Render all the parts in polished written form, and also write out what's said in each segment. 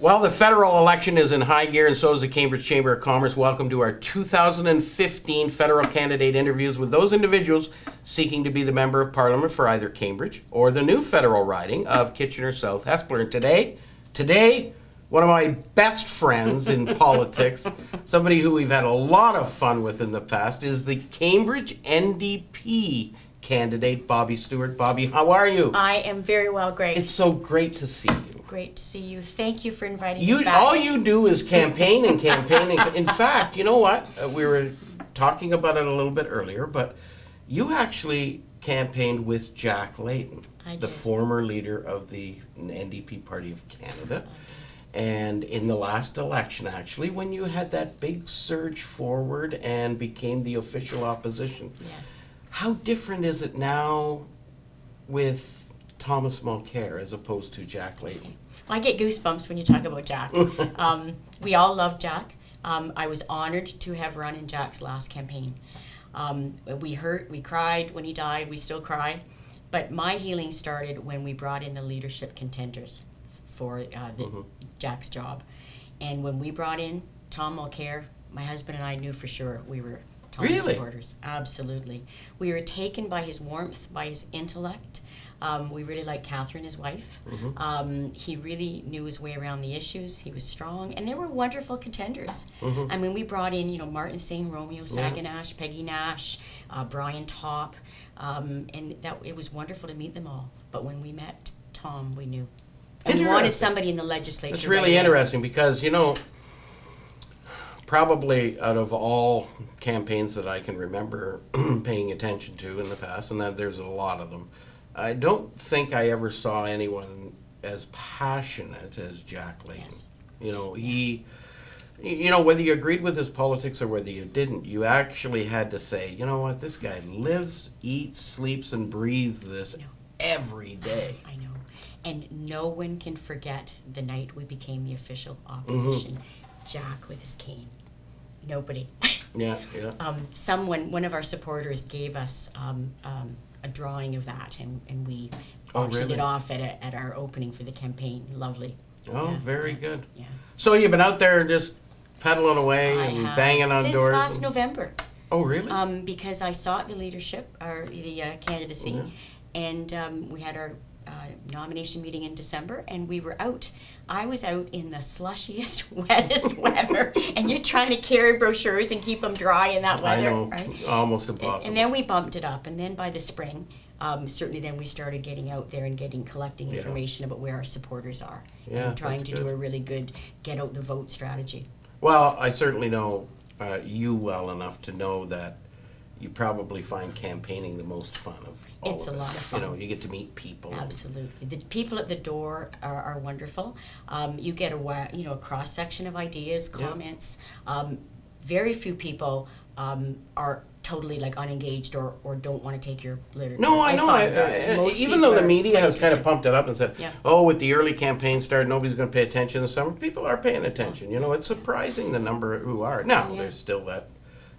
Well, the federal election is in high gear, and so is the Cambridge Chamber of Commerce. Welcome to our 2015 federal candidate interviews with those individuals seeking to be the Member of Parliament for either Cambridge or the new federal riding of Kitchener South Hespeler. And today, one of my best friends in politics, somebody who we've had a lot of fun with in the past, is the Cambridge NDP candidate, Bobby Stewart. Bobby, how are you? I am very well, Greg. It's so great to see you. Great to see you. Thank you for inviting me back. All you do is campaign and campaign. In fact, you know what? We were talking about it a little bit earlier, but you actually campaigned with Jack Layton, the former leader of the NDP Party of Canada. And in the last election, actually, when you had that big surge forward and became the official opposition. Yes. How different is it now with Thomas Mulcair as opposed to Jack Layton? Well, I get goosebumps when you talk about Jack. We all love Jack. I was honored to have run in Jack's last campaign. We hurt, we cried when he died, we still cry. But my healing started when we brought in the leadership contenders for Jack's job. And when we brought in Tom Mulcair, my husband and I knew for sure we were Tom's supporters. Absolutely. We were taken by his warmth, by his intellect. We really liked Catherine, his wife. He really knew his way around the issues. He was strong, and they were wonderful contenders. I mean, we brought in, Martin Singh, Romeo Saganash, Peggy Nash, Brian Topp, and it was wonderful to meet them all. But when we met Tom, we knew. And we wanted somebody in the legislature. It's really interesting because, probably out of all campaigns that I can remember paying attention to in the past, and that there's a lot of them, I don't think I ever saw anyone as passionate as Jack Layton. Yes. Whether you agreed with his politics or whether you didn't, you actually had to say, you know what, this guy lives, eats, sleeps, and breathes this every day. I know. And no one can forget the night we became the official opposition. Jack with his cane. Nobody. Yeah. One of our supporters gave us a drawing of that, and we auctioned it off at our opening for the campaign. Lovely. Oh, very good. Yeah. So you've been out there just pedaling away and banging on doors? Since last November. Oh, really? Because I sought the leadership, or the candidacy, and we had our nomination meeting in December, and we were out. I was out in the slushiest, wettest weather, and you're trying to carry brochures and keep them dry in that weather. I know, right? Almost impossible. And then we bumped it up, and then by the spring, certainly then we started getting out there and collecting information about where our supporters are, and trying to do a really good get out the vote strategy. Well, I certainly know you well enough to know that you probably find campaigning the most fun of all It's of a it. lot of fun. You get to meet people. Absolutely. The people at the door are wonderful. You get a cross section of ideas, comments. Very few people are totally unengaged or don't want to take your literature. No, I know. Even though the media has kind of pumped it up and said, with the early campaign start, nobody's going to pay attention this summer. People are paying attention. It's surprising the number who are. Now, there's still that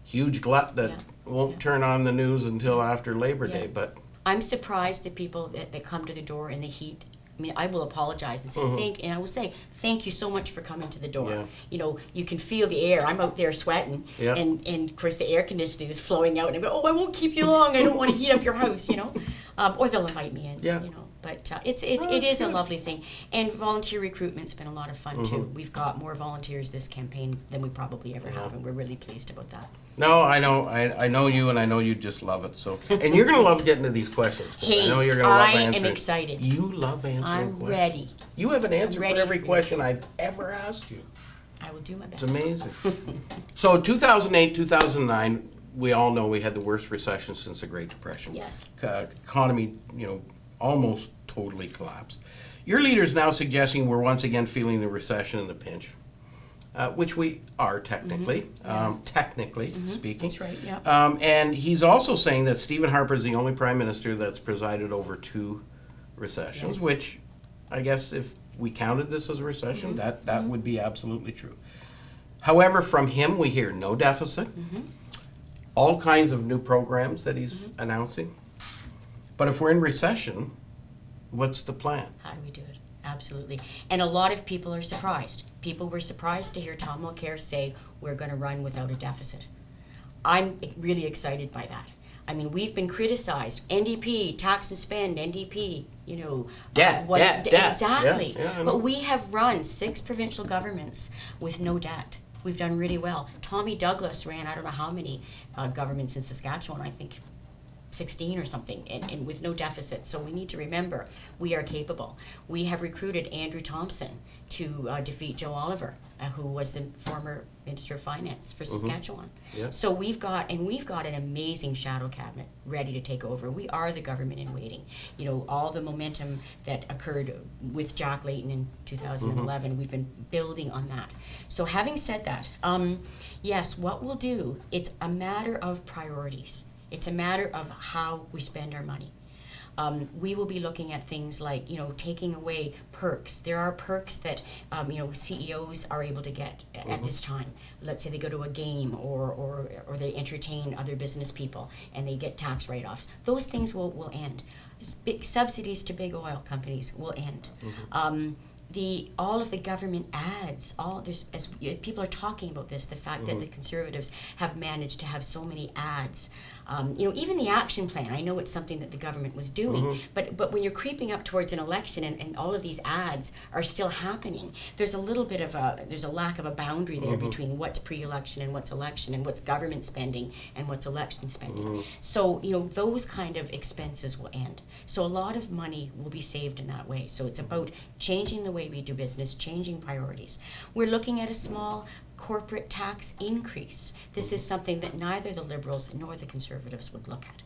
huge glut that won't turn on the news until after Labor Day, but I'm surprised the people that come to the door in the heat. I mean, I will apologize and say and I will say thank you so much for coming to the door. You can feel the air. I'm out there sweating, and of course the air conditioning is flowing out, and I go, I won't keep you long. I don't want to heat up your house, or they'll invite me in, But it is a lovely thing, and volunteer recruitment's been a lot of fun too. We've got more volunteers this campaign than we probably ever have, and we're really pleased about that. No, I know you, and I know you just love it. So, and you're gonna love getting to these questions. Hey, I know you're gonna love answering. I am excited. You love answering I'm questions. ready. You have an answer for every question I've ever asked you. I will do my best. It's amazing. So, 2008, 2009, we all know we had the worst recession since the Great Depression. Yes. Economy, almost totally collapsed. Your leader's now suggesting we're once again feeling the recession and the pinch. Which we are technically, speaking. That's right, yeah. And he's also saying that Stephen Harper is the only prime minister that's presided over 2 recessions, which I guess if we counted this as a recession, that would be absolutely true. However, from him we hear no deficit, all kinds of new programs that he's announcing. But if we're in recession, what's the plan? How do we do it? Absolutely. And a lot of people are surprised. People were surprised to hear Tom Mulcair say, we're going to run without a deficit. I'm really excited by that. I mean, we've been criticized. NDP, tax and spend, NDP, you know. Debt. Exactly. Yeah, but we have run 6 provincial governments with no debt. We've done really well. Tommy Douglas ran, I don't know how many governments in Saskatchewan, I think 16 or something, and with no deficit. So we need to remember we are capable. We have recruited Andrew Thompson to defeat Joe Oliver, who was the former Minister of Finance for Saskatchewan. Yeah. So we've got an amazing shadow cabinet ready to take over. We are the government in waiting. You know, all the momentum that occurred with Jack Layton in 2011, we've been building on that. So having said that, yes, what we'll do, it's a matter of priorities. It's a matter of how we spend our money. We will be looking at things like, you know, taking away perks. There are perks that, you know, CEOs are able to get at this time. Let's say they go to a game or they entertain other business people and they get tax write-offs. Those things will end. Big subsidies to big oil companies will end. All of the government ads, as people are talking about this, the fact that the Conservatives have managed to have so many ads. You know, even the action plan, I know it's something that the government was doing, but when you're creeping up towards an election and all of these ads are still happening, there's a little bit of there's a lack of a boundary there between what's pre-election and what's election, and what's government spending and what's election spending. So, you know, those kind of expenses will end. So a lot of money will be saved in that way. So it's about changing the way we do business, changing priorities. We're looking at a small corporate tax increase. This is something that neither the Liberals nor the Conservatives would look at.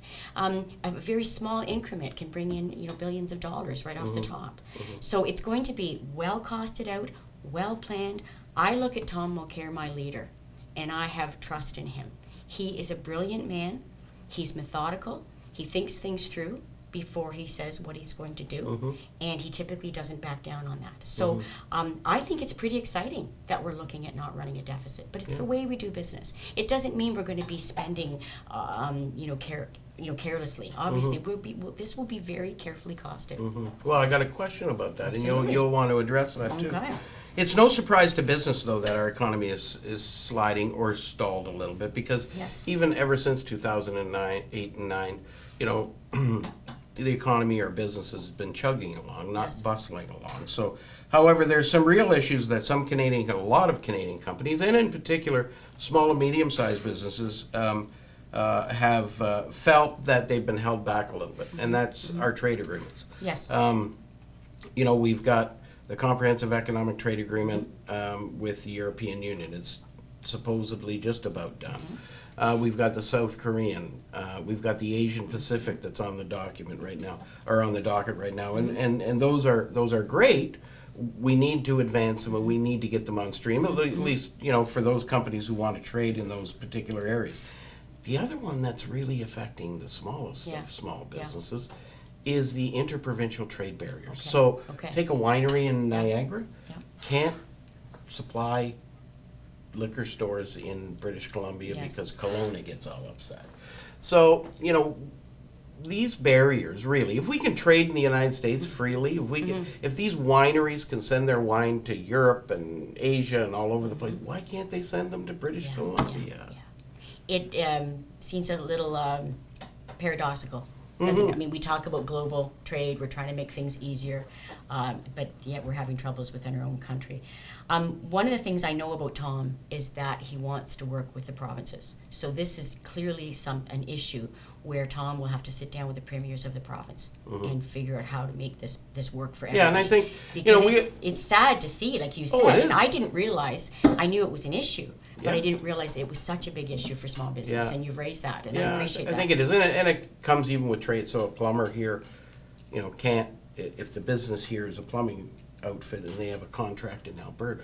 A very small increment can bring in, you know, billions of dollars right off the top. So it's going to be well costed out, well planned. I look at Tom Mulcair, my leader, and I have trust in him. He is a brilliant man. He's methodical. He thinks things through before he says what he's going to do, and he typically doesn't back down on that. So I think it's pretty exciting that we're looking at not running a deficit, but it's the way we do business. It doesn't mean we're going to be spending, carelessly. Obviously, this will be very carefully costed. Well, I got a question about that, Absolutely. and you'll want to address that too. Okay. It's no surprise to business, though, that our economy is sliding or stalled a little bit, because even ever since 2008 and 9, you know, the economy or business has been chugging along, not bustling along. So, however, there's some real issues that a lot of Canadian companies, and in particular small and medium-sized businesses, have felt that they've been held back a little bit, and that's our trade agreements. Yes. You know, we've got the Comprehensive Economic Trade Agreement with the European Union. It's supposedly just about done. We've got the South Korean. We've got the Asian Pacific that's on the document right now, or on the docket right now, and those are great. We need to advance them, and we need to get them on stream, at least, you know, for those companies who want to trade in those particular areas. The other one that's really affecting the smallest of small businesses is the interprovincial trade barriers. So take a winery in Niagara, can't supply liquor stores in British Columbia because Kelowna gets all upset. So, you know, these barriers, really, if we can trade in the United States freely, if these wineries can send their wine to Europe and Asia and all over the place, why can't they send them to British Columbia? It seems a little paradoxical. I mean, we talk about global trade, we're trying to make things easier, but yet we're having troubles within our own country. One of the things I know about Tom is that he wants to work with the provinces. So this is clearly an issue where Tom will have to sit down with the premiers of the province and figure out how to make this work for everybody. Yeah, and I think, because it's sad to see, like you said, and I didn't realize, I knew it was an issue, but I didn't realize it was such a big issue for small business, and you've raised that, and I appreciate that. I think it is, and it comes even with trade. So a plumber here, you know, can't, if the business here is a plumbing outfit and they have a contract in Alberta,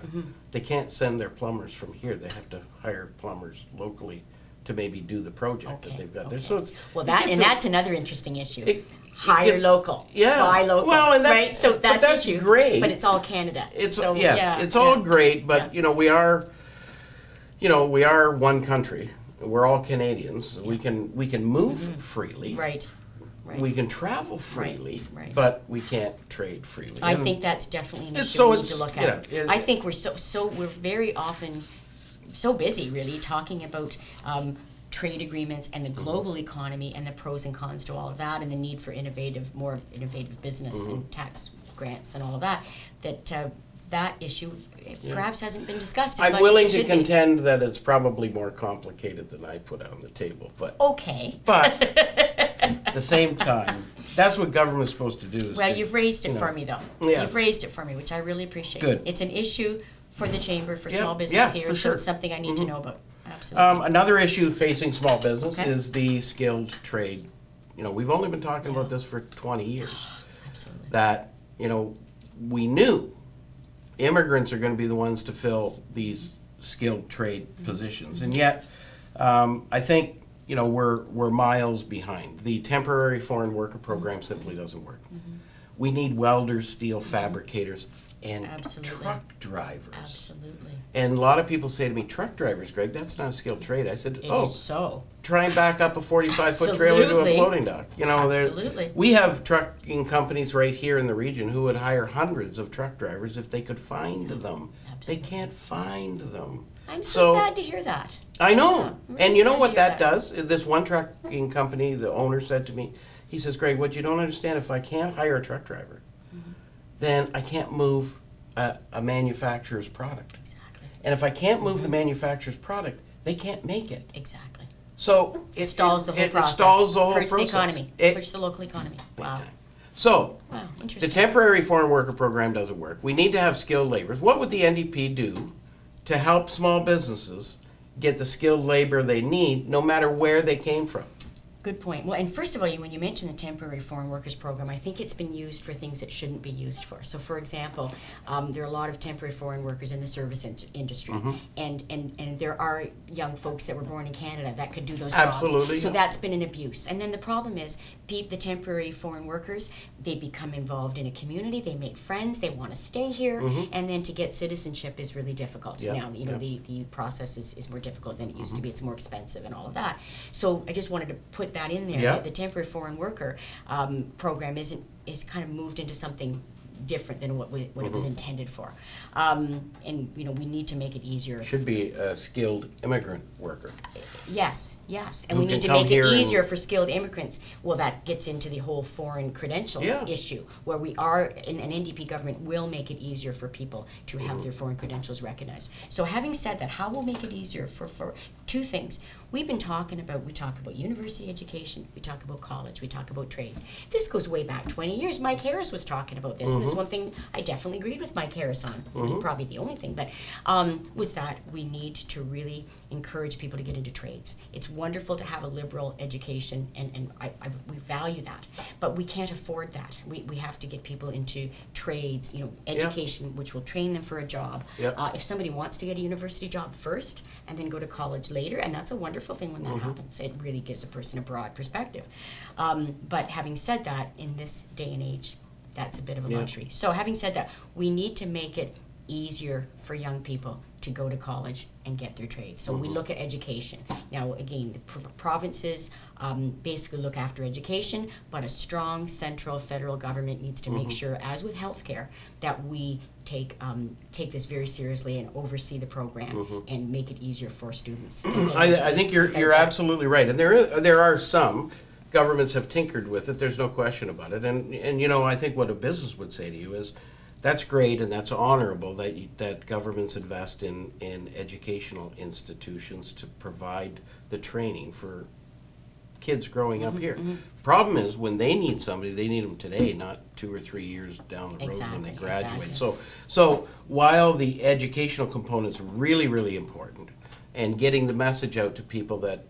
they can't send their plumbers from here. They have to hire plumbers locally to maybe do the project that they've got there. So it's, that's another interesting issue. Hire local, buy local, well, and right? So that's issue, great. But it's all Canada. It's all great, but you know, we are one country. We're all Canadians. We can move freely. Right. we can travel freely, Right. but we can't trade freely. I And think that's definitely an issue so we need it's- to look yeah, at. it- I think we're very often so busy really talking about trade agreements and the global economy and the pros and cons to all of that, and the need for more innovative business and tax grants and all of that, that issue perhaps hasn't been discussed as I'm much willing as it to should be. contend that it's probably more complicated than I put on the table, but Okay. at the same time, that's what government's supposed to do. Is Well, to, you've raised it you know, for me, though. Yes. You've raised it for me, which I really appreciate. Good. It's an issue for the chamber, for Yeah, small business yeah, here, for so sure. it's something I need to know about. Absolutely. Another issue facing small business Okay. is the skilled trade. You know, we've only been talking about this for 20 years. Absolutely. That, you know, we knew immigrants are going to be the ones to fill these skilled trade positions. And yet, I think, you know, we're miles behind. The temporary foreign worker program simply doesn't work. We need welders, steel fabricators, and Absolutely. truck drivers. Absolutely. And a lot of people say to me, truck drivers, Greg, that's not a skilled trade. I said, It oh, is so. try and back up a 45-foot trailer to a Absolutely. floating dock. You know, Absolutely. we have trucking companies right here in the region who would hire hundreds of truck drivers if they could find them. Absolutely. They can't find them. I'm so sad to hear that. I know. Yeah, really And you know sad to what hear that that. does? This one trucking company, the owner said to me, he says, Greg, what you don't understand, if I can't hire a truck driver, then I can't move a manufacturer's product. Exactly. And if I can't move the manufacturer's product, they can't make it. Exactly. So It stalls the whole process. stalls the whole Hurts process. the economy. Hurts the local economy. Big Wow. time. So, Wow. the Interesting. temporary foreign worker program doesn't work. We need to have skilled laborers. What would the NDP do to help small businesses get the skilled labor they need, no matter where they came from? Good point. Well, and first of all, when you mention the temporary foreign workers program, I think it's been used for things it shouldn't be used for. So, for example, there are a lot of temporary foreign workers in the service industry, and there are young folks that were born in Canada that could do those jobs. Absolutely, So yeah. that's been an abuse. And then the problem is, the temporary foreign workers, they become involved in a community, they make friends, they want to stay here, and then to get citizenship is really difficult. Yeah, Now, the process is more difficult than it used to be. It's more expensive and all of that. So I just wanted to put that in there. Yeah. That the temporary foreign worker program is kind of moved into something different than what it was intended for. And we need to make it easier. Should be a skilled immigrant worker. Yes, and Who we need can to come make here it and- easier for skilled immigrants. Well, that gets into the whole foreign credentials Yeah. issue, where we are, an NDP government will make it easier for people to have their foreign credentials recognized. So having said that, how will make it easier for two things? We talk about university education, we talk about college, we talk about trades. This goes way back 20 years. Mike Harris was talking about this. And this is one thing I definitely agreed with Mike Harris on. Probably the only thing, but was that we need to really encourage people to get into trades. It's wonderful to have a liberal education, and we value that, but we can't afford that. We have to get people into trades, education, which will train them for a job. Yeah. If somebody wants to get a university job first and then go to college later, and that's a wonderful thing when that happens. It really gives a person a broad perspective. But having said that, in this day and age, that's a bit of a luxury. So having said that, we need to make it easier for young people to go to college and get their trades. So we look at education. Now, again, the provinces basically look after education, but a strong central federal government needs to make sure, as with healthcare, that we take this very seriously and oversee the program and make it easier for students. I think you're absolutely right, and there are some governments have tinkered with it. There's no question about it, and I think what a business would say to you is, that's great and that's honorable that governments invest in educational institutions to provide the training for kids growing up here. Problem is, when they need somebody, they need them today, not 2 or 3 years down the road when they graduate. Exactly. So while the educational component is really, really important, and getting the message out to people that,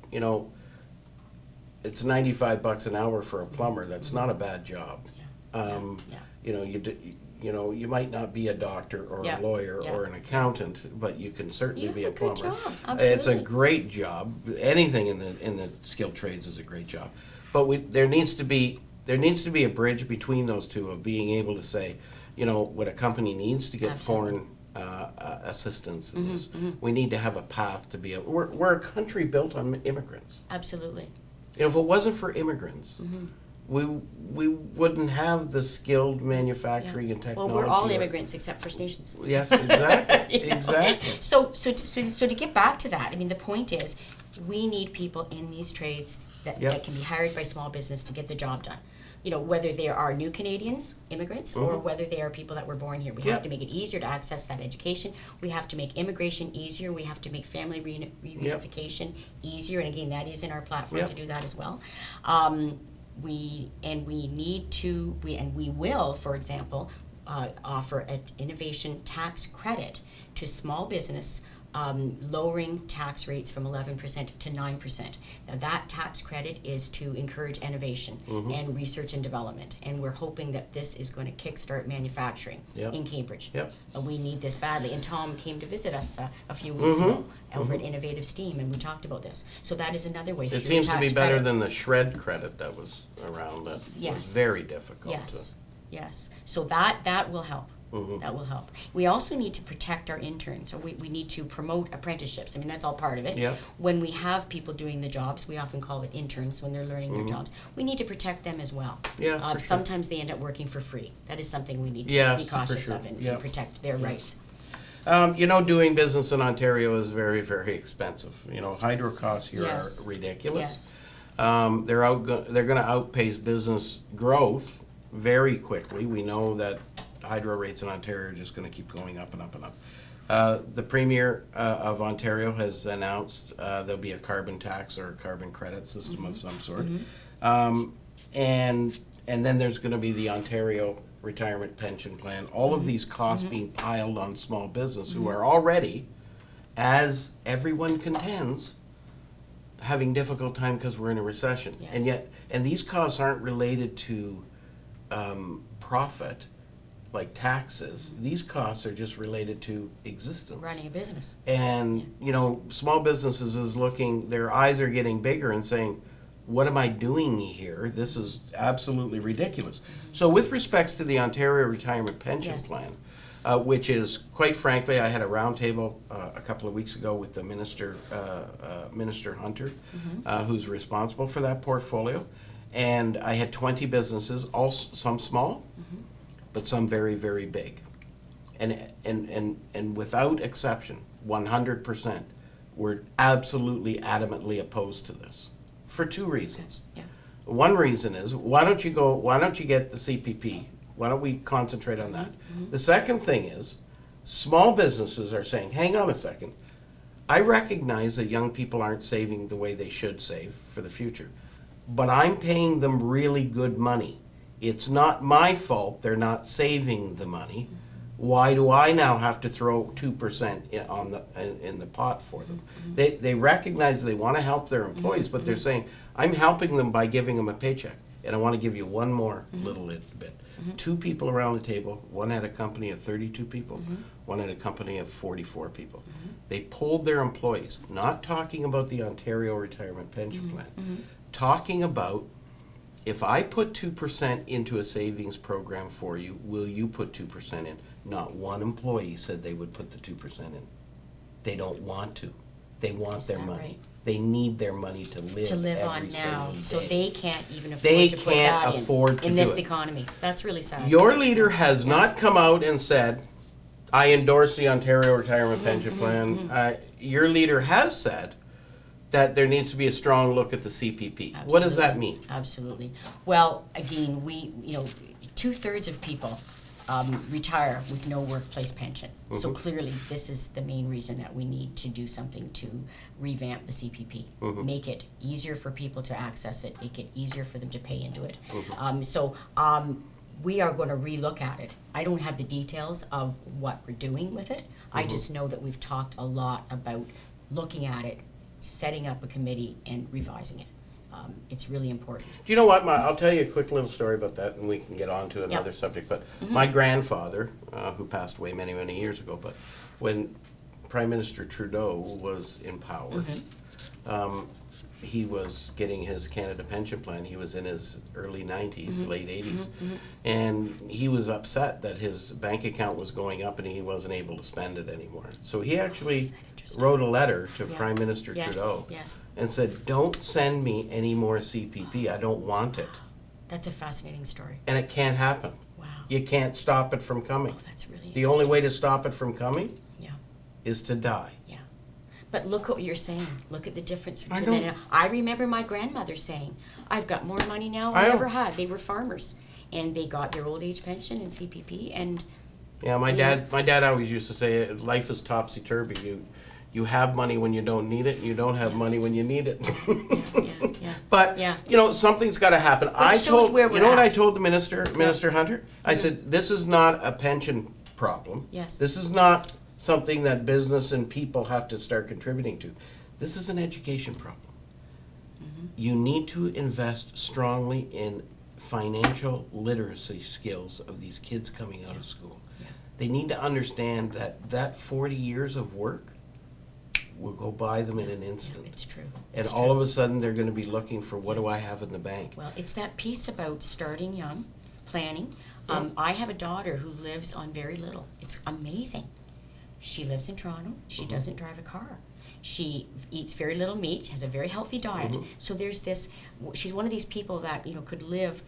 it's $95 an hour for a plumber, that's not a bad job. You might not be a doctor or a lawyer or an accountant, but you can certainly be a plumber. Good job. It's a Absolutely. great job. Anything in the skilled trades is a great job, but there needs to be a bridge between those two of being able to say, what a company needs to get Absolutely. foreign assistance in this. We need to have a path to be able. We're a country built on immigrants. Absolutely. If it wasn't for immigrants, we wouldn't have the skilled manufacturing and Well, technology. we're all immigrants except First Nations. Yes, exactly, exactly. So to get back to that, I mean, the point is, we need people in these trades that can be hired by small business to get the job done. You know, whether they are new Canadians, immigrants, or whether they are people that were born here. We have to make it easier to access that education. We have to make immigration easier. We have to make family reunification easier. And again, that is in our platform to do that as well. We will, for example, offer an innovation tax credit to small business, lowering tax rates from 11% to 9%. Now that tax credit is to encourage innovation and research and development, and we're hoping that this is going to kickstart manufacturing in Cambridge. We need this badly, and Tom came to visit us a few weeks ago over at Innovative Steam, and we talked about this. So that is another way. It seems to be better than the shred credit that was around. That was very difficult. Yes. So that will help. That will help. We also need to protect our interns, so we need to promote apprenticeships. I mean, that's all part of it. When we have people doing the jobs, we often call it interns when they're learning their jobs. We need to protect them as well. Sometimes they end up working for free. That is something we need to be cautious of and protect their rights. You know, doing business in Ontario is very, very expensive. You know, hydro costs here are ridiculous. They're going to outpace business growth very quickly. We know that hydro rates in Ontario are just going to keep going up and up and up. The Premier of Ontario has announced there'll be a carbon tax or a carbon credit system of some sort. And then there's going to be the Ontario Retirement Pension Plan. All of these costs being piled on small business who are already, as everyone contends, having difficult time because we're in a recession. And these costs aren't related to profit, like taxes. These costs are just related to existence. Running a business. And, you know, small businesses is looking, their eyes are getting bigger and saying, what am I doing here? This is absolutely ridiculous. So with respects to the Ontario Retirement Pension Plan, which is, quite frankly, I had a roundtable a couple of weeks ago with the Minister, Minister Hunter, who's responsible for that portfolio. And I had 20 businesses, some small, but some very, very big. And without exception, 100%, were absolutely adamantly opposed to this for two reasons. One reason is, why don't you get the CPP? Why don't we concentrate on that? The second thing is, small businesses are saying, hang on a second, I recognize that young people aren't saving the way they should save for the future, but I'm paying them really good money. It's not my fault they're not saving the money. Why do I now have to throw 2% in the pot for them? They recognize they want to help their employees, but they're saying, I'm helping them by giving them a paycheck. And I want to give you one more little bit. Two people around the table, one had a company of 32 people, one had a company of 44 people. They polled their employees, not talking about the Ontario Retirement Pension Plan, talking about, if I put 2% into a savings program for you, will you put 2% in? Not one employee said they would put the 2% in. They don't want to. They want their money. Right? They need their money to live on now. So they can't even afford they to put can't that afford in to this do it. economy. That's really sad. Your leader has not come out and said, I endorse the Ontario Retirement Pension Plan. Your leader has said that there needs to be a strong look at the CPP. Absolutely. What does that mean? Absolutely. Well, again, 2/3 of people retire with no workplace pension. So clearly, this is the main reason that we need to do something to revamp the CPP. Make it easier for people to access it. Make it easier for them to pay into it. We are going to relook at it. I don't have the details of what we're doing with it. I just know that we've talked a lot about looking at it, setting up a committee, and revising it. It's really important. Do you know what? I'll tell you a quick little story about that, and we can get on to another subject. But my grandfather, who passed away many, many years ago, but when Prime Minister Trudeau was in power, he was getting his Canada Pension Plan. He was in his early 90s, late 80s, and he was upset that his bank account was going up and he wasn't able to spend it anymore. So he actually wrote a letter to Prime Minister Trudeau and said, don't send me any more CPP. I don't want it. That's a fascinating story. and it can't happen. Wow. You can't stop it from coming. Oh, that's really The only interesting. way to stop it from coming Yeah. is to die. Yeah. But look what you're saying. Look at the difference between know. then and now. I remember my grandmother saying, I've got more money now than I I know. ever had. They were farmers. And they got their old age pension and CPP. And Yeah, my dad always used to say, life is topsy-turvy. You have money when you don't need it, and you don't have money when you need it. yeah. But, Yeah. something's got to happen. But it shows where we're you know what I at. told the Minister Hunter? I said, this is not a pension problem. Yes. This is not something that business and people have to start contributing to. This is an education problem. Mm-hmm. You need to invest strongly in financial literacy skills of these kids coming out of school. Yeah. They need to understand that 40 years of work will go by them in an instant. It's true. And It's all true. of a sudden, they're going to be looking for, what do I have in the bank? Well, it's that piece about starting young, planning. I have a daughter who lives on very little. It's amazing. She lives in Toronto. She doesn't drive a car. She eats very little meat, has a very healthy diet. So there's this, she's one of these people that, could live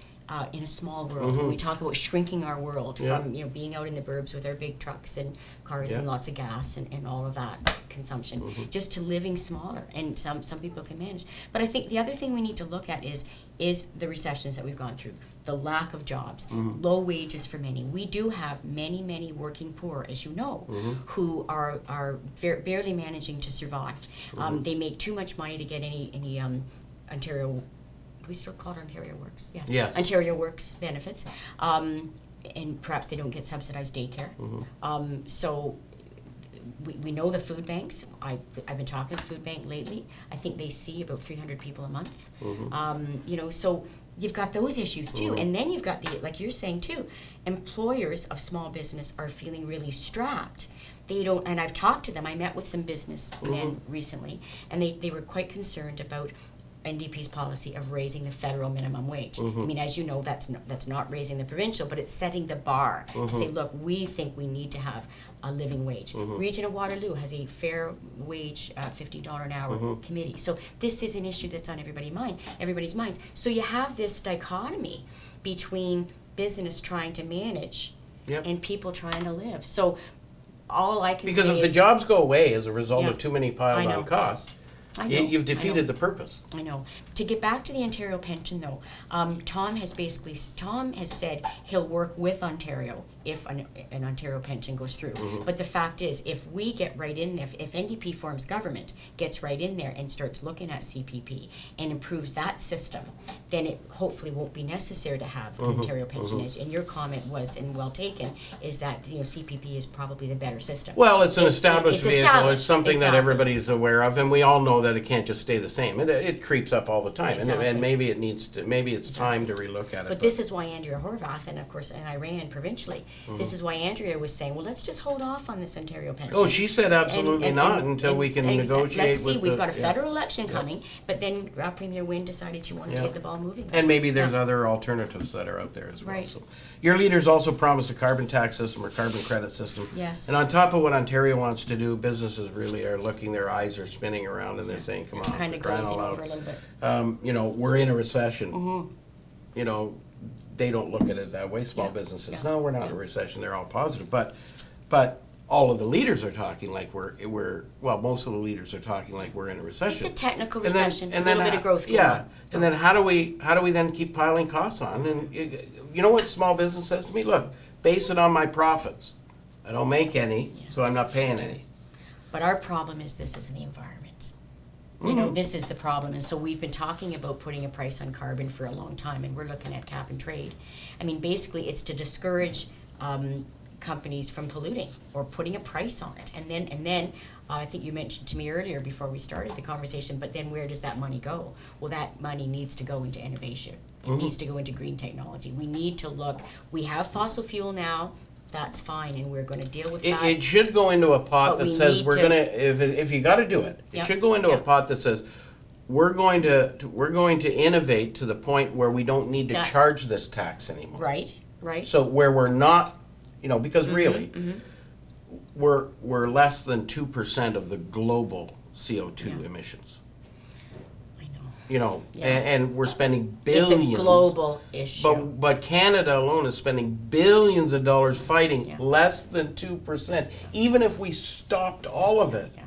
in a small world. When we talk about shrinking our world from, being out in the burbs with our big trucks and cars and lots of gas and all of that consumption, just to living smaller. And some people can manage. But I think the other thing we need to look at is the recessions that we've gone through, the lack of jobs, low wages for many. We do have many working poor, as you know, who are barely managing to survive. They make too much money to get any Ontario. Do we still call it Ontario Works? Yes. Ontario Works benefits, and perhaps they don't get subsidized daycare. So we know the food banks. I've been talking to the food bank lately. I think they see about 300 people a month. So you've got those issues too, and then you've got like you're saying too, employers of small business are feeling really strapped. They don't, and I've talked to them. I met with some businessmen recently, and they were quite concerned about NDP's policy of raising the federal minimum wage. I mean, as you know, that's not raising the provincial, but it's setting the bar to say, look, we think we need to have a living wage. Region of Waterloo has a fair wage, $50 an hour committee. So this is an issue that's on everybody's minds. So you have this dichotomy between business trying to manage and people trying to live. So all I can Because say if the is, jobs go away as a result Yeah. of too many I piled know. on costs, I know, you've I defeated know. the purpose. I know. To get back to the Ontario pension, though, Tom has said he'll work with Ontario if an Ontario pension goes through. But the fact is, if we get right in there, if NDP forms government, gets right in there and starts looking at CPP and improves that system, then it hopefully won't be necessary to have an Ontario pension. And your comment was, and well taken, is that CPP is probably the better system. Well, it's an established it's vehicle. established, It's something that exactly. everybody's aware of, and we all know that it can't just stay the same. It creeps up all the time, Exactly. and maybe it's time to relook at it. But this is why Andrea Horvath, and of course, and I ran provincially, this is why Andrea was saying, well, let's just hold off on this Ontario pension. Oh, she said absolutely not until we can negotiate Let's see, with we've the- got a yeah. federal election coming, but then Premier Wynne decided she wanted to get the ball moving. And maybe there's Yeah. other alternatives that are out there as well. Right. So, your leaders also promised a carbon tax system or carbon credit system. Yes. And on top of what Ontario wants to do, businesses really are looking, their eyes are spinning around, and they're saying, come on, Kind for of crying glazing out over a loud. little bit. We're in a recession. They don't look at it that way. Small businesses, Yeah. no, we're not in a recession. They're all positive, but all of the leaders are talking like most of the leaders are talking like we're in a recession. It's a technical And then- recession, a and little then bit of growth. Yeah, going on. and then how do we then keep piling costs on? And you know what small business says to me? Look, base it on my profits. I don't make any, so I'm not paying any. But our problem is this is the environment. This is the problem. And so we've been talking about putting a price on carbon for a long time, and we're looking at cap and trade. I mean, basically, it's to discourage companies from polluting or putting a price on it. And then I think you mentioned to me earlier before we started the conversation, but then where does that money go? Well, that money needs to go into innovation. It needs to go into green technology. We need to look. We have fossil fuel now. That's fine, and we're going to deal with that. It should go into a pot But that we says need we're to- gonna, if you gotta do it, it Yep, should go into a yep. pot that says, we're going to innovate to the point where we don't need to That- charge this tax anymore. Right. So where we're not, because really, we're less than 2% of the global CO2 Yeah. emissions. I know. You know, Yeah. and we're spending It's billions. a global issue. But Canada alone is spending billions of dollars fighting Yeah. less than 2%. Even if we stopped all of it Yeah.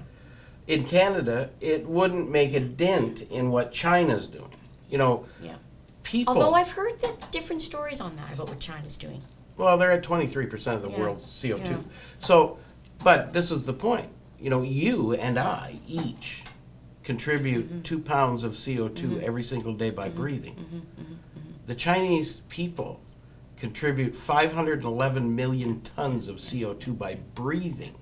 in Canada, it wouldn't make a dent in what China's doing. You know, Yeah. people. Although I've heard that different stories on that about what China's doing. Well, they're at 23% of the Yeah. world's CO2. Yeah. So, but this is the point. You know, you and I each contribute 2 pounds of CO2 every single day by breathing. The Chinese people contribute 511 million tons of CO2 by breathing.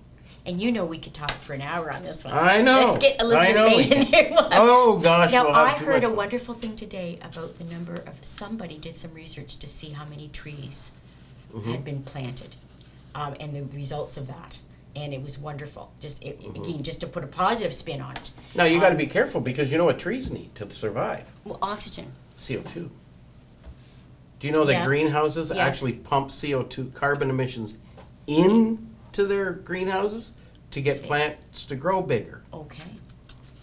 And you know we could talk for an hour on this one. I know. Let's get I Elizabeth know. May in here. Oh gosh, Now, we'll have I too heard much a fun. wonderful thing today about the number of, somebody did some research to see how many trees had been planted, and the results of that. And it was wonderful. Again, just to put a positive spin on it. Now you got to be careful because you know what trees need to survive? Well, oxygen. CO2. Do you know that Yes. greenhouses Yes. actually pump CO2 carbon emissions into their greenhouses to get plants to grow bigger Okay.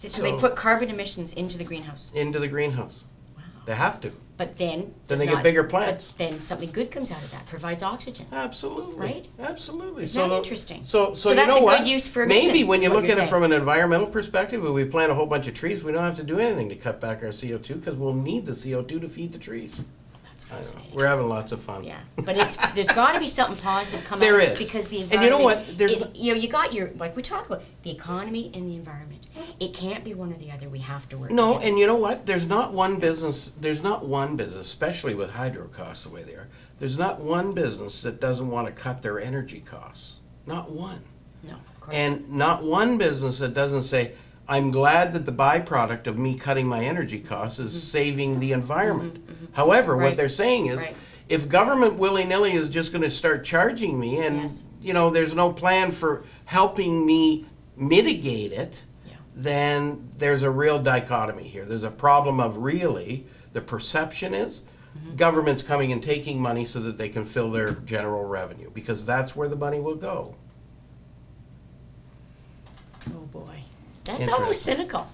So they put carbon emissions into the greenhouse. into the greenhouse? Wow. They have to. But then Then does they get not- bigger plants. But then something good comes out of that. Provides oxygen. Absolutely. Right? Absolutely. Isn't that interesting? So So you that's know a what? good use for Maybe emissions, when you what look you're at it saying. from an environmental perspective, if we plant a whole bunch of trees, we don't have to do anything to cut back our CO2 because we'll need the CO2 to feed the trees. That's I don't know. fascinating. We're having lots of fun. Yeah, but there's got to be something positive coming There out of this is. because the And environment. you know what? There's- you got your, like we talk about, the economy and the environment. It can't be one or the other. We have to work No, together. and you know what? There's not one business, especially with hydro costs the way they are, there's not one business that doesn't want to cut their energy costs. Not one. No, of course. And not one business that doesn't say, I'm glad that the byproduct of me cutting my energy costs is saving the environment. However, what Right. they're saying is, Right. if government willy-nilly is just going to start charging me and, Yes. you know, there's no plan for helping me mitigate it, Yeah. then there's a real dichotomy here. There's a problem of really, the perception is, government's coming and taking money so that they can fill their general revenue, because that's where the money will go. Oh boy, that's almost cynical.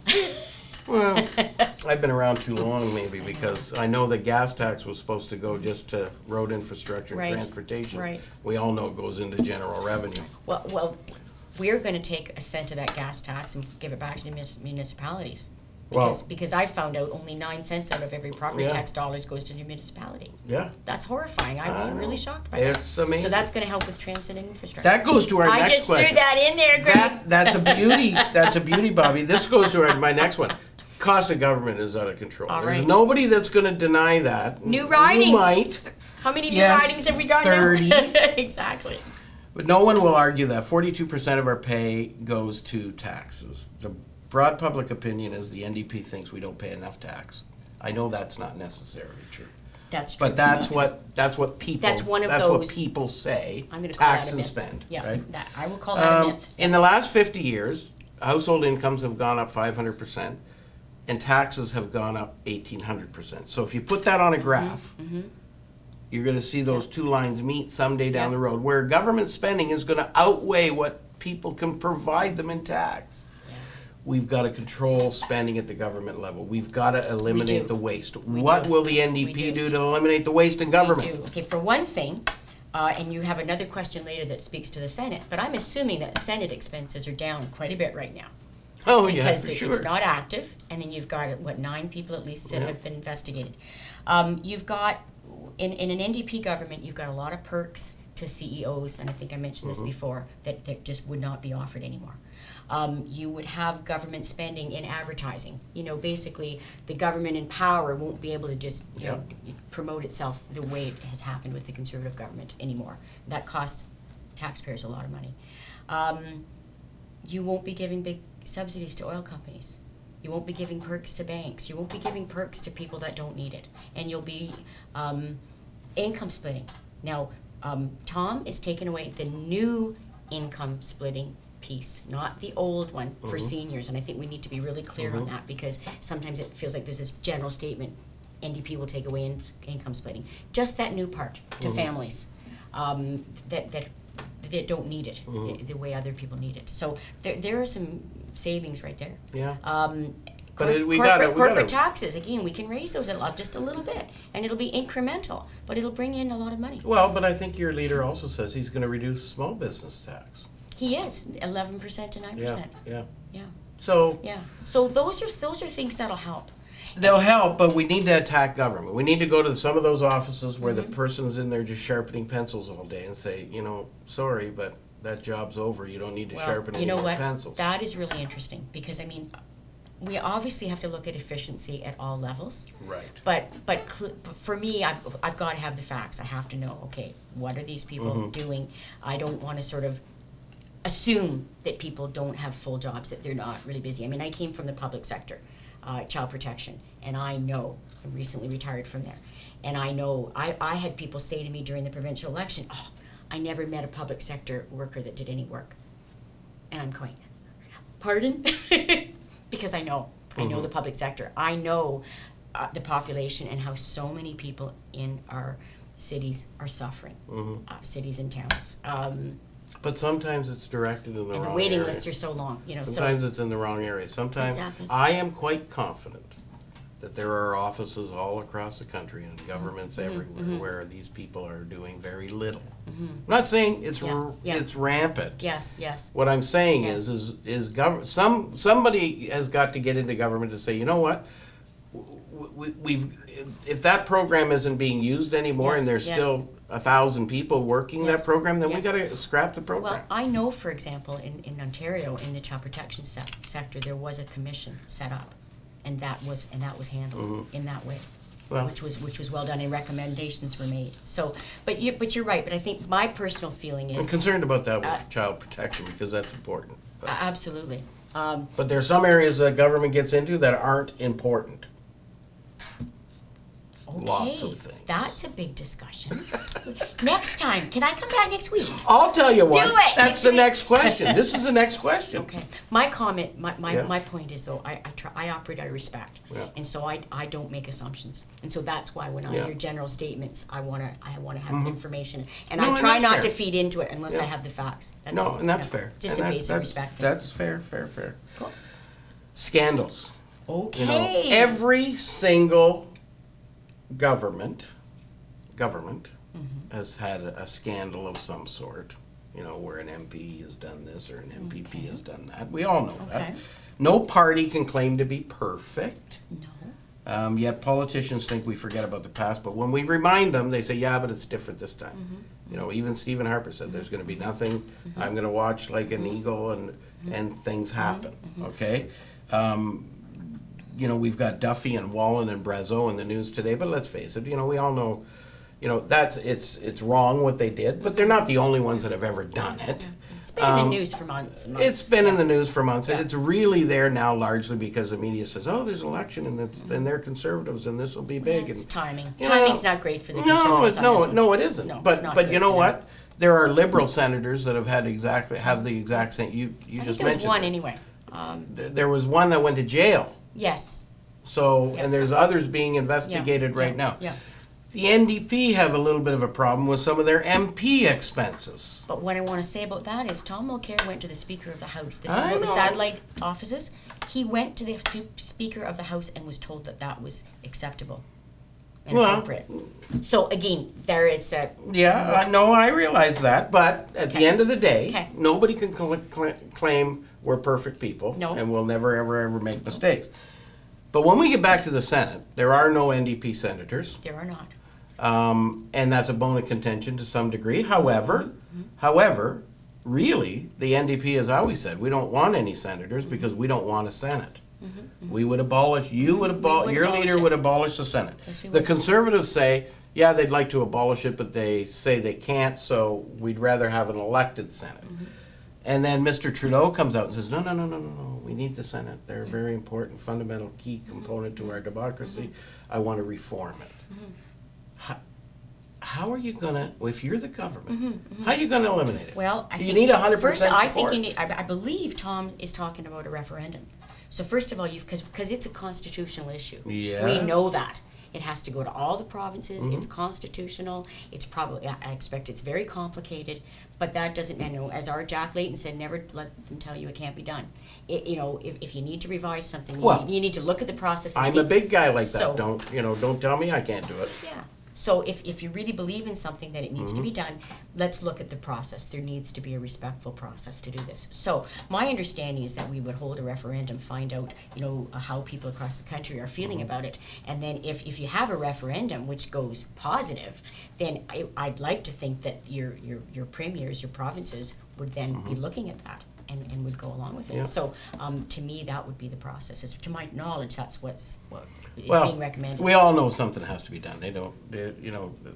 Well, I've been around too long maybe, because I know that gas tax was supposed to go just to road infrastructure and Right, transportation. right. We all know it goes into general revenue. Well, we're going to take a cent of that gas tax and give it back to the municipalities. Because I found out only 9 cents out of every property Yeah. tax dollars goes to the municipality. Yeah. That's horrifying. I was I know. really shocked by that. It's amazing. So that's going to help with transit and infrastructure. That goes to our I next just question. threw that in there, Greg. That's a beauty. That's a beauty, Bobby. This goes to my next one. Cost of government is out of control. All There's right. nobody that's going to deny that. New ridings. You might, How many new Yes, ridings have we got 30. now? Exactly. but no one will argue that 42% of our pay goes to taxes. The broad public opinion is the NDP thinks we don't pay enough tax. I know that's not necessarily true. That's true. But that's what people. That's one of what those- people say. I'm going to call tax that a and myth. spend. Yeah, Right? that, I will call that a myth. In the last 50 years, household incomes have gone up 500%, and taxes have gone up 1,800%. So if you put that on a graph, you're going to see those two lines meet someday down Yeah. the road, where government spending is going to outweigh what people can provide them in tax. Yeah. We've got to control spending at the government level. We've got to eliminate do. the waste. We What do. will the We NDP do. do to eliminate the waste in government? We do. Okay, for one thing, and you have another question later that speaks to the Senate, but I'm assuming that Senate expenses are down quite a bit right now. Oh, yeah, Because for it's sure. not active, and then you've got, 9 people at least that Yeah. have been investigated. You've got, in an NDP government, you've got a lot of perks to CEOs, and I think I mentioned this before, that just would not be offered anymore. You would have government spending in advertising. You know, basically, the government in power won't be able to just promote itself the way it has happened with the Conservative government anymore. That costs taxpayers a lot of money. You won't be giving big subsidies to oil companies. You won't be giving perks to banks. You won't be giving perks to people that don't need it. And you'll be income splitting. Now, Tom is taking away the new income splitting piece, not the old one for seniors. And I think we need to be really clear on that, because sometimes it feels like there's this general statement, NDP will take away income splitting. Just that new part to families that don't need it the way other people need it. So there are some savings right there. Yeah. But corporate taxes, again, we can raise those just a little bit, and it'll be incremental, but it'll bring in a lot of money. Well, but I think your leader also says he's going to reduce small business tax. He is 11% to 9%. Yeah. Yeah. So Yeah. So those are things that'll help. they'll help, but we need to attack government. We need to go to some of those offices where the person's in there just sharpening pencils all day and say, sorry, but that job's over. You don't need to sharpen any more pencils. That is really interesting because, I mean, we obviously have to look at efficiency at all levels. Right. But for me, I've got to have the facts. I have to know, okay, what are these people doing? I don't want to sort of assume that people don't have full jobs, that they're not really busy. I mean, I came from the public sector, child protection, and I know, I recently retired from there, and I know, I had people say to me during the provincial election, oh, I never met a public sector worker that did any work. And I'm going, pardon? Because I know the public sector. I know the population and how so many people in our cities are suffering, cities and towns. But sometimes it's directed in the wrong area. And the waiting lists are so long, Sometimes it's in the wrong area. Sometimes I am quite confident that there are offices all across the country and governments everywhere where these people are doing very little. I'm not saying it's rampant. Yes. What I'm saying is somebody has got to get into government to say, you know what, if that program isn't being used anymore and there's still 1,000 people working that program, then we got to scrap the program. Well, I know, for example, in Ontario, in the child protection sector, there was a commission set up, and that was handled in that way. Well, which was well done, and recommendations were made. So, but you're right. But I think my personal feeling is I'm concerned about that with child protection because that's important. But, absolutely. But there are some areas that government gets into that aren't important. Okay, lots of things. That's a big discussion. Next time, can I come back next week? I'll tell you what. Do it. That's the next question. This is the next question. Okay. My comment, my point is though, I operate out of respect, and so I don't make assumptions, and so that's why when I hear general statements, I wanna have information, and I try not to feed into it unless I have the facts. That's all. And that's fair. Just a basic respect thing. That's fair. Cool. Scandals. Okay. Every single government has had a scandal of some sort, where an MP has done this or an MPP has done that. We all know that. No party can claim to be perfect. No. Yet politicians think we forget about the past, but when we remind them, they say, yeah, but it's different this time. Even Stephen Harper said there's going to be nothing. I'm going to watch like an eagle and things happen, okay? We've got Duffy and Wallen and Brazeau in the news today, but let's face it, we all know, it's wrong what they did, but they're not the only ones that have ever done it. It's been in the news for months and months. It's been in the news for months, and it's really there now largely because the media says, oh, there's an election, and they're conservatives, and this will be big. It's timing. Timing's not great for the conservatives. No, it isn't. No, but you know what? There are liberal senators that have the exact same. You just mentioned. There was one anyway. There was one that went to jail. Yes. So, and there's others being investigated right now. Yeah. The NDP have a little bit of a problem with some of their MP expenses. But what I want to say about that is Tom Mulcair went to the Speaker of the House. This is about the satellite offices. He went to the Speaker of the House and was told that was acceptable and appropriate. So again, there it's a... Yeah, no, I realize that. But at the end of the day, nobody can claim we're perfect people. No. And we'll never, ever make mistakes. But when we get back to the Senate, there are no NDP senators. There are not. And that's a bone of contention to some degree. However, really, the NDP has always said, we don't want any senators because we don't want a Senate. We would abolish, your leader would abolish the Senate. Yes, we the would. Conservatives say, yeah, they'd like to abolish it, but they say they can't, so we'd rather have an elected Senate. And then Mr. Trudeau comes out and says, no, we need the Senate. They're a very important, fundamental, key component to our democracy. I want to reform it. How are you going to, if you're the government, how are you going to eliminate it? Well, I think you need 100% first, support. I think you need, I believe Tom is talking about a referendum. So first of all, because it's a constitutional issue. Yeah. We know that. It has to go to all the provinces. It's constitutional. It's probably, I expect it's very complicated, but that doesn't, as our Jack Layton said, never let them tell you it can't be done. If you need to revise something, you need to look at the process and I'm a big guy like So- that. Don't tell me I can't do it. Yeah. So if you really believe in something that it needs to be done, let's look at the process. There needs to be a respectful process to do this. So my understanding is that we would hold a referendum, find out, how people across the country are feeling about it. And then if you have a referendum which goes positive, then I'd like to think that your premiers, your provinces would then be looking at that and would go along with it. Yeah. So to me, that would be the process. To my knowledge, that's what is being recommended. We all know something has to be done.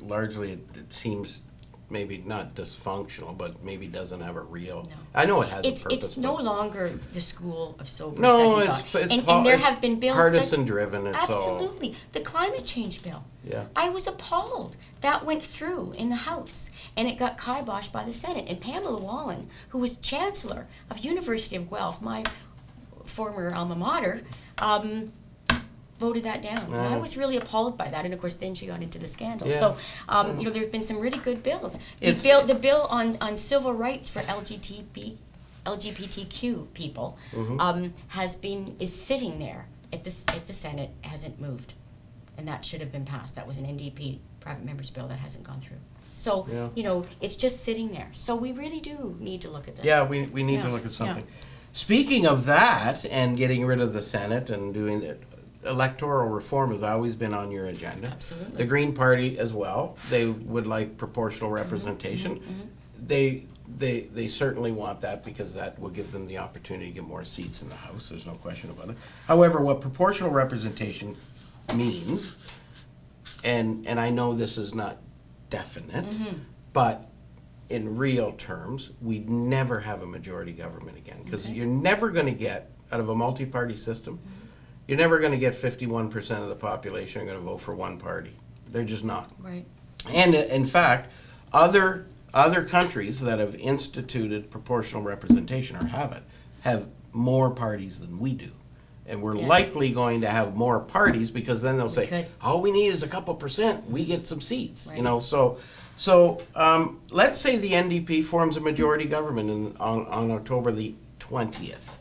Largely it seems maybe not dysfunctional, but maybe doesn't have a real. No. I know it has a purpose. It's no longer the school of sober. No, second it's thought. And there it's have been bills. partisan driven. It's Absolutely, the climate change bill. Yeah. I was appalled that went through in the House and it got kiboshed by the Senate. And Pamela Wallen, who was Chancellor of University of Guelph, my former alma mater, voted that down. And I was really appalled by that. And of course, then she got into the scandal. Yeah. So, there have been some really good bills. It's- The bill on civil rights for LGBTQ people is sitting there at the Senate, hasn't moved, and that should have been passed. That was an NDP private member's bill that hasn't gone through. So it's just sitting there. So we really do need to look at this. Yeah, we need to Yeah, look at something. yeah. Speaking of that and getting rid of the Senate and doing it, electoral reform has always been on your agenda. Absolutely. The Green Party as well. They would like proportional representation. They certainly want that because that will give them the opportunity to get more seats in the House. There's no question about it. However, what proportional representation means, and I know this is not definite, but in real terms, we'd never have a majority government again because you're never going to get, out of a multi-party system, you're never going to get 51% of the population are going to vote for one party. They're just not. Right. And in fact, other countries that have instituted proportional representation or have more parties than we do. And we're Yes. likely going to have more parties because then they'll say, could. all we need is a couple percent, we get some seats. Right. So let's say the NDP forms a majority government on October the 20th.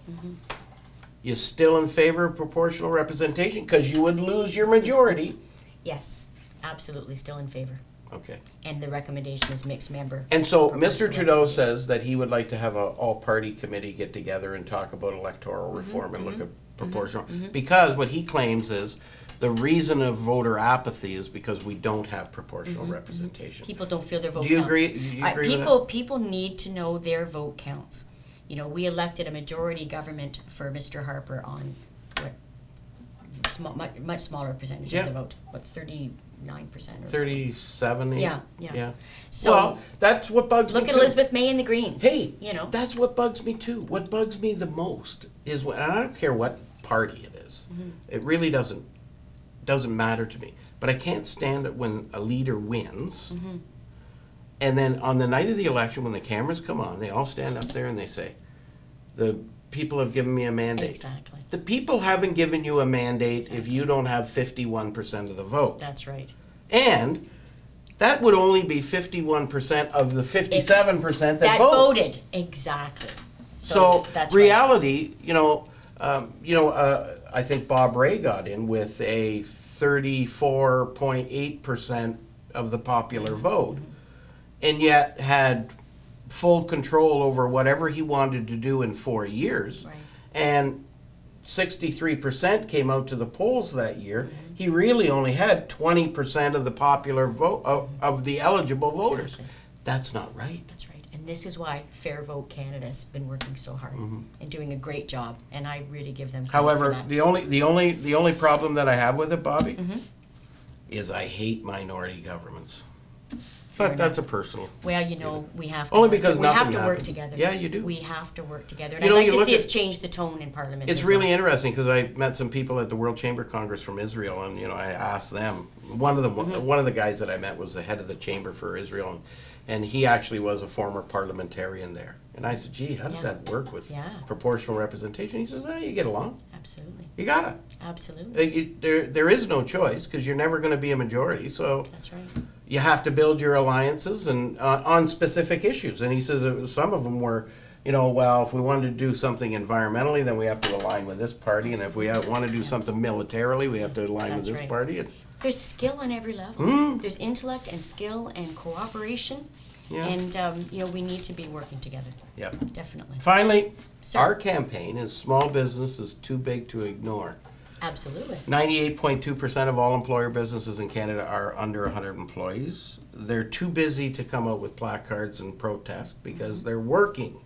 You still in favor of proportional representation? Because you would lose your majority. Yes, absolutely, still in favor. Okay. And the recommendation is mixed member. And so proportional Mr. Trudeau representation. says that he would like to have an all-party committee get together and talk about electoral reform and look at proportional. Because what he claims is the reason of voter apathy is because we don't have proportional representation. People don't feel their vote Do you counts. agree? Do you agree with that? People need to know their vote counts. We elected a majority government for Mr. Harper on much smaller percentage of the vote, 39% or 37? something. Yeah. So, well, that's what bugs me Look at too. Elizabeth May and the Greens. Hey, you know. that's what bugs me too. What bugs me the most is when, and I don't care what party it is. It really doesn't matter to me. But I can't stand it when a leader wins, and then on the night of the election, when the cameras come on, they all stand up there and they say, "The people have given me a mandate." Exactly. The people haven't given you a mandate if you don't have 51% of the vote. That's right. And that would only be 51% of the 57% that vote. voted. Exactly. So that's reality, I think Bob Ray got in with a 34.8% of the popular vote, and yet had full control over whatever he wanted to do in 4 years. Right. And 63% came out to the polls that year. He really only had 20% of the popular vote of the eligible voters. Exactly. That's not right. That's right. And this is why Fair Vote Canada has been working so hard and doing a great job. And I really give them credit However, for that. the only problem that I have with it, Bobby, is I hate minority governments. But that's a personal. Well, we have to Only work because we have nothing to work happened. together. Yeah, you do. We have to work together. And You know, I'd like you to look see us at- change the tone in Parliament. It's as really well. interesting because I met some people at the World Chamber Congress from Israel, and I asked them. One of the guys that I met was the head of the chamber for Israel, and he actually was a former parliamentarian there. And I said, gee, how does Yeah. that work with Yeah. proportional representation? He says, you get along. Absolutely. You gotta. Absolutely. There is no choice because you're never going to be a majority. So That's right. you have to build your alliances and on specific issues. And he says some of them were, well, if we wanted to do something environmentally, then we have to align with this party. And if we want to do something militarily, we have to align That's with this right. party. And, There's skill on every level. Mm. There's intellect and skill and cooperation. Yeah. And, we need to be working together. yeah. Definitely. Finally, Sir. our campaign is small business is too big to ignore. Absolutely. 98.2% of all employer businesses in Canada are under 100 employees. They're too busy to come out with placards and protest because they're working,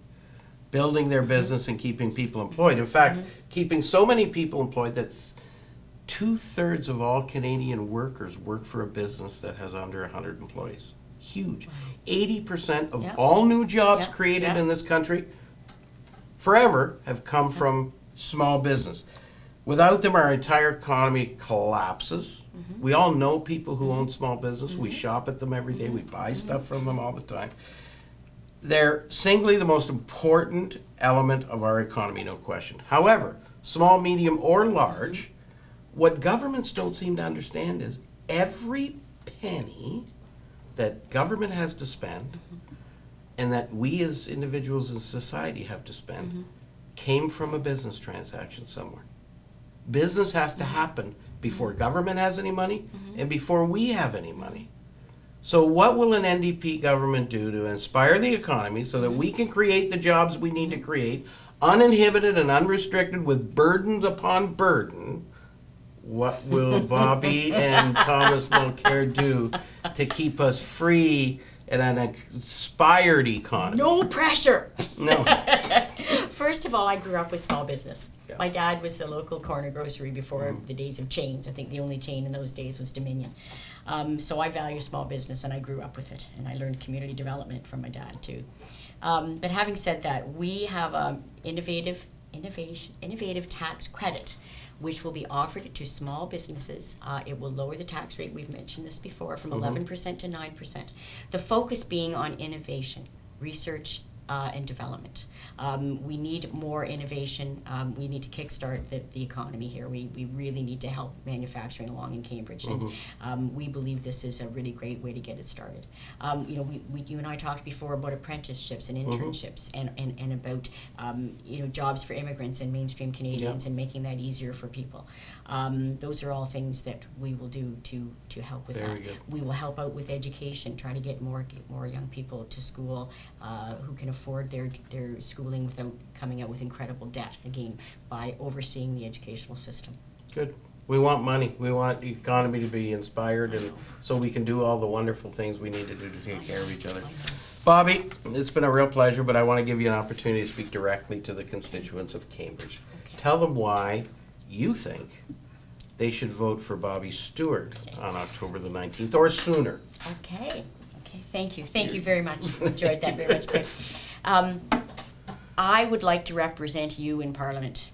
building their business and keeping people employed. In fact, keeping so many people employed that 2/3 of all Canadian workers work for a business that has under 100 employees. Huge. 80% of Yeah. all new jobs Yeah. created Yeah. in this country forever have come from small business. Without them, our entire economy collapses. We all know people who own small business. We shop at them every day. We buy stuff from them all the time. They're singly the most important element of our economy, no question. However, small, medium, or large, what governments don't seem to understand is every penny that government has to spend and that we as individuals in society have to spend came from a business transaction somewhere. Business has to happen before government has any money and before we have any money. So what will an NDP government do to inspire the economy so that we can create the jobs we need to create, uninhibited and unrestricted with burdens upon burden? What will Bobby and Thomas Mulcair do to keep us free and an inspired economy? No pressure. No. First of all, I grew up with small business. Yeah. My dad was the local corner grocery before the days of chains. I think the only chain in those days was Dominion. So I value small business, and I grew up with it. And I learned community development from my dad, too. But having said that, we have an innovative tax credit, which will be offered to small businesses. It will lower the tax rate, we've mentioned this before, from 11% to 9%. The focus being on innovation, research, and development. We need more innovation. We need to kickstart the economy here. We really need to help manufacturing along in Cambridge, and we believe this is a really great way to get it started. You and I talked before about apprenticeships and internships, and about jobs for immigrants and mainstream Canadians, and making that easier for people. Those are all things that we will do to help with Very that. good. We will help out with education, try to get more young people to school who can afford their schooling without coming out with incredible debt, again, by overseeing the educational system. Good. We want money. We want the economy to be inspired, and so we can do all the wonderful things we need to do to take care of each other. Bobby, it's been a real pleasure, but I want to give you an opportunity to speak directly to the constituents of Cambridge. Okay. Tell them why you think they should vote for Bobby Stewart on October the 19th or sooner. Okay. Thank you very much. Enjoyed that very much, Chris. I would like to represent you in Parliament.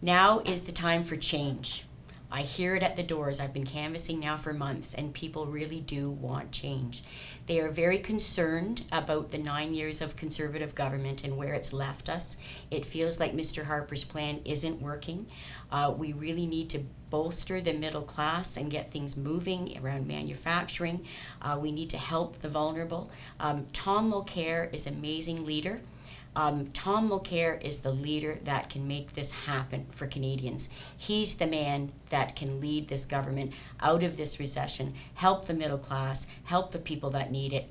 Now is the time for change. I hear it at the doors. I've been canvassing now for months, and people really do want change. They are very concerned about the 9 years of Conservative government and where it's left us. It feels like Mr. Harper's plan isn't working. We really need to bolster the middle class and get things moving around manufacturing. We need to help the vulnerable. Tom Mulcair is an amazing leader. Tom Mulcair is the leader that can make this happen for Canadians. He's the man that can lead this government out of this recession, help the middle class, help the people that need it,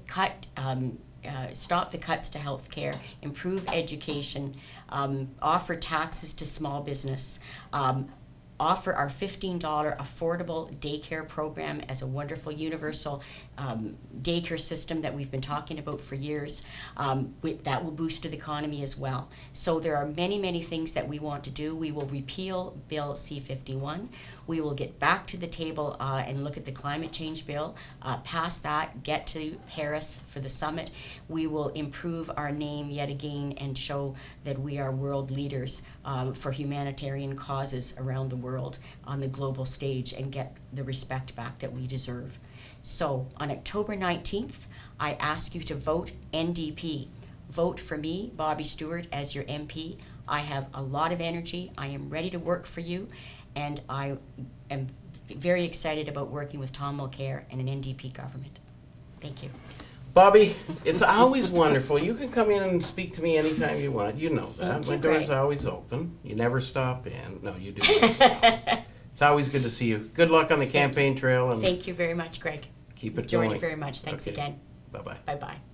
stop the cuts to health care, improve education, offer taxes to small business, offer our $15 affordable daycare program as a wonderful universal daycare system that we've been talking about for years. That will boost the economy as well. So there are many, many things that we want to do. We will repeal Bill C-51. We will get back to the table and look at the climate change bill, pass that, get to Paris for the summit. We will improve our name yet again and show that we are world leaders for humanitarian causes around the world on the global stage and get the respect back that we deserve. So on October 19th, I ask you to vote NDP. vote for me, Bobby Stewart, as your MP. I have a lot of energy. I am ready to work for you, and I am very excited about working with Tom Mulcair and an NDP government. Thank you. Bobby, it's always wonderful. You can come in and speak to me anytime you want. You know that. Thank you, My door's Greg. always open. You never stop in. No, you do. It's always good to see you. Good luck on the campaign trail and Thank you very much, Greg. keep it Enjoyed going. it very much. Thanks Okay. again. Bye-bye. Bye-bye.